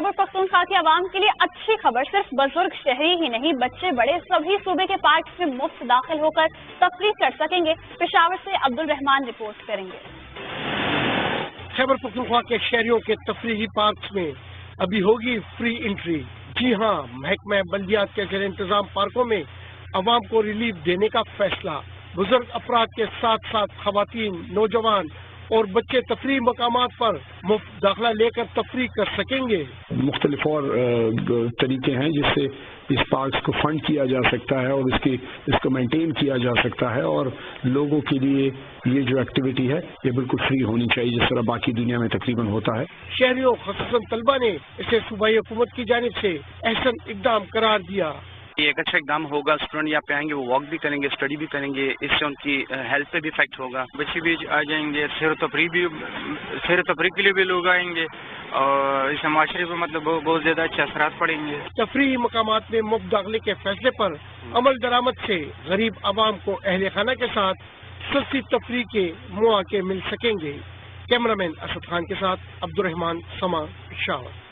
खैबर पख्तूनख्वा के आवाम के लिए अच्छी खबर, सिर्फ बुजुर्ग शहरी ही नहीं बच्चे बड़े सभी सूबे के पार्क में मुफ्त दाखिल होकर तफरीह कर सकेंगे। पेशावर से अब्दुल रहमान रिपोर्ट करेंगे। खैबर पख्तूनख्वा के शहरियों के तफरीही पार्क में अभी होगी फ्री एंट्री। जी हाँ, महकमा बल्दियात के ज़ेर इंतजाम पार्कों में अवाम को रिलीफ देने का फैसला। बुजुर्ग अफराद के साथ साथ खवातीन, नौजवान और बच्चे तफरीह मकामात पर मुफ्त दाखिला लेकर तफरीह कर सकेंगे। मुख्तलिफ और तरीके हैं जिससे इस पार्क को फंड किया जा सकता है और इसको मेंटेन किया जा सकता है, और लोगों के लिए ये जो एक्टिविटी है ये बिल्कुल फ्री होनी चाहिए जिस तरह बाकी दुनिया में तकरीबन होता है। शहरियों ख़ुसूसन तलबा ने इसे सूबाई हुकूमत की जानिब से अहसन इक़दाम करार दिया। ये एक अच्छा इकदाम होगा। स्टूडेंट यहाँ पे आएंगे, वो वॉक भी करेंगे, स्टडी भी करेंगे, इससे उनकी हेल्थ पे भी इफेक्ट होगा। बच्चे भी आ जाएंगे, सैर तफरीह के लिए भी लोग आएंगे और इससे माशरे पर मतलब बहुत ज़्यादा अच्छे असरात पड़ेंगे। तफरीही मकामात में मुफ्त दाखिले के फैसले पर अमल दरामद से गरीब आवाम को अहले खाना के साथ सस्ती तफरीह के मौके मिल सकेंगे। कैमरामैन असद खान के साथ अब्दुल रहमान, समा, पेशावर।